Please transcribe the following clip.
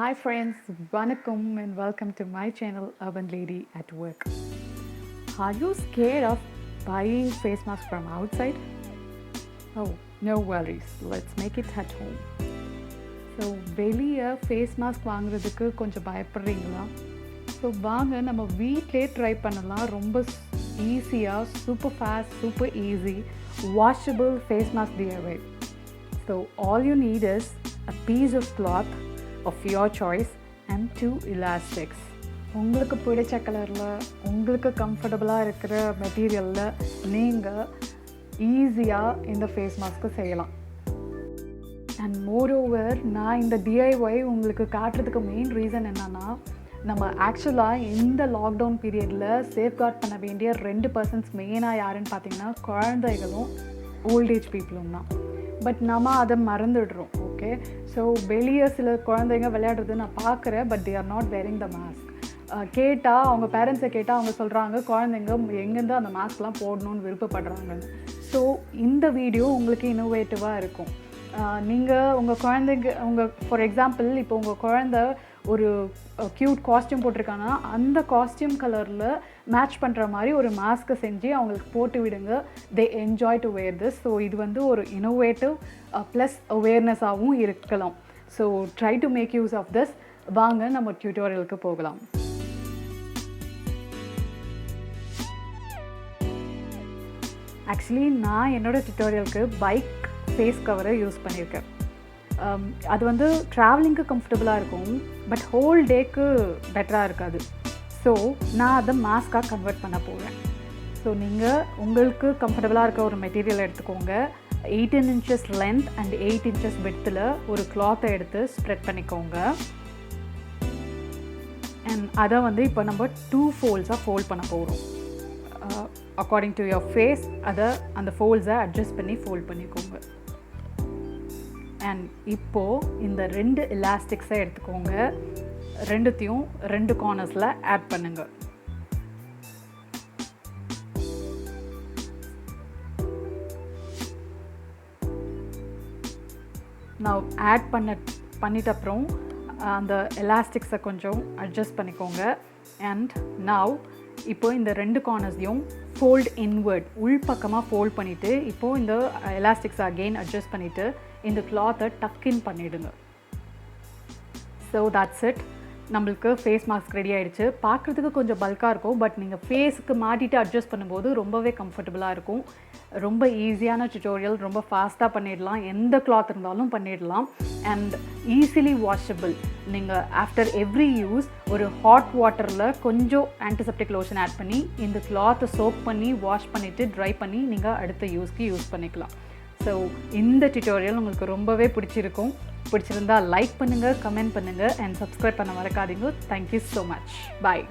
Hi friends, Vanakkam and welcome to my channel Urbanlady at Work. Are you scared of buying face masks from outside? Oh, no worries. Let's make it at home. So, வெளியே face mask வாங்குறதுக்கு கொஞ்சம் பயப்படுறீங்களா? So வாங்க நம்ம வீட்டிலே try பண்ணலாம். ரொம்ப ஈஸியாக super fast super easy washable face mask DIY. So all you need is a piece of cloth of your choice and 2 elastics. உங்களுக்கு பிடிச்ச கலரில் உங்களுக்கு கம்ஃபர்டபுளாக இருக்கிற மெட்டீரியலில் நீங்கள் ஈஸியாக இந்த ஃபேஸ் மாஸ்க்கு செய்யலாம். அண்ட் மோரோவர் நான் இந்த DIY உங்களுக்கு காட்டுறதுக்கு மெயின் ரீசன் என்னென்னா, நம்ம ஆக்சுவலாக இந்த லாக்டவுன் பீரியடில் சேஃப்கார்ட் பண்ண வேண்டிய 2 பர்சன்ஸ் மெயினாக யாருன்னு பார்த்தீங்கன்னா குழந்தைகளும் ஓல்டேஜ் பீப்புளும் தான். பட் நம்ம அதை மறந்துடுறோம். ஓகே, ஸோ வெளியே சில குழந்தைங்க விளையாடுறது நான் பார்க்குறேன், but they are not wearing the mask. கேட்டால் அவங்க பேரண்ட்ஸை கேட்டால் அவங்க சொல்கிறாங்க குழந்தைங்க எங்கேருந்து அந்த மாஸ்க்லாம் போடணுன்னு விருப்பப்படுறாங்கன்னு. ஸோ இந்த வீடியோ உங்களுக்கு இன்னோவேட்டிவாக இருக்கும். நீங்கள் உங்கள் குழந்தைங்க ஃபார் எக்ஸாம்பிள் இப்போ உங்கள் குழந்த ஒரு க்யூட் காஸ்டியூம் போட்டிருக்காங்கன்னா அந்த காஸ்டியூம் கலரில் மேட்ச் பண்ணுற மாதிரி ஒரு மாஸ்க்கை செஞ்சு அவங்களுக்கு போட்டு விடுங்க. They enjoy to wear this. So இது வந்து ஒரு இன்னோவேட்டிவ் ப்ளஸ் அவேர்னஸாகவும் இருக்கலாம். So try to make use of this. வாங்க நம்ம டியூட்டோரியலுக்கு போகலாம். ஆக்சுவலி நான் என்னோடய டியூட்டோரியலுக்கு பைக் ஃபேஸ் கவரை யூஸ் பண்ணியிருக்கேன். அது வந்து ட்ராவலிங்க்கு கம்ஃபர்டபுளாக இருக்கும், பட் ஹோல் டேக்கு பெட்டராக இருக்காது. ஸோ நான் அதை மாஸ்க்காக கன்வெர்ட் பண்ண போகிறேன். ஸோ நீங்கள் உங்களுக்கு கம்ஃபர்டபுளாக இருக்க ஒரு மெட்டீரியல் எடுத்துக்கோங்க. 18 inches லென்த் அண்ட் 8 inches விட்த்தில் ஒரு கிளாத்தை எடுத்து ஸ்ப்ரெட் பண்ணிக்கோங்க. அண்ட் அதை வந்து இப்போ நம்ம 2 ஃபோல்ட்ஸாக ஃபோல்ட் பண்ண போகிறோம். அக்கார்டிங் டு யுவர் ஃபேஸ் அதை அந்த ஃபோல்ட்ஸை அட்ஜஸ்ட் பண்ணி ஃபோல்ட் பண்ணிக்கோங்க. அண்ட் இப்போது இந்த 2 எலாஸ்டிக்ஸை எடுத்துக்கோங்க. ரெண்டுத்தையும் 2 கார்னர்ஸில் ஆட் பண்ணுங்கள். நான் ஆட் பண்ணிட்ட அப்புறம் அந்த எலாஸ்டிக்ஸை கொஞ்சம் அட்ஜஸ்ட் பண்ணிக்கோங்க. அண்ட் நவ் இப்போ இந்த 2 கார்னர்ஸையும் ஃபோல்ட் இன்வர்ட் உள்பக்கமாக ஃபோல்ட் பண்ணிவிட்டு இப்போது இந்த எலாஸ்டிக்ஸை அகெயின் அட்ஜஸ்ட் பண்ணிவிட்டு இந்த கிளாத்தை டக்கின் பண்ணிவிடுங்க. So that's it. நம்மளுக்கு ஃபேஸ் மாஸ்க் ரெடி ஆகிடுச்சு. பார்க்குறதுக்கு கொஞ்சம் பல்காக இருக்கும், பட் நீங்கள் ஃபேஸுக்கு மாட்டிட்டு அட்ஜஸ்ட் பண்ணும்போது ரொம்பவே கம்ஃபர்டபுளாக இருக்கும். ரொம்ப ஈஸியான டியூட்டோரியல், ரொம்ப ஃபாஸ்ட்டாக பண்ணிடலாம். எந்த கிளாத் இருந்தாலும் பண்ணிடலாம். And easily washable. நீங்கள் ஆஃப்டர் எவ்ரி யூஸ் ஒரு ஹாட் வாட்டரில் கொஞ்சம் ஆன்டிசெப்டிக் லோஷன் ஆட் பண்ணி இந்த கிளாத்தை சோப் பண்ணி வாஷ் பண்ணிவிட்டு ட்ரை பண்ணி நீங்கள் அடுத்த யூஸ்க்கு யூஸ் பண்ணிக்கலாம். ஸோ இந்த டியூட்டோரியல் உங்களுக்கு ரொம்பவே பிடிச்சிருந்தால் லைக் பண்ணுங்கள், கமெண்ட் பண்ணுங்கள் அண்ட் சப்ஸ்கிரைப் பண்ண மறக்காதீங்க. Thank you so much. பாய்.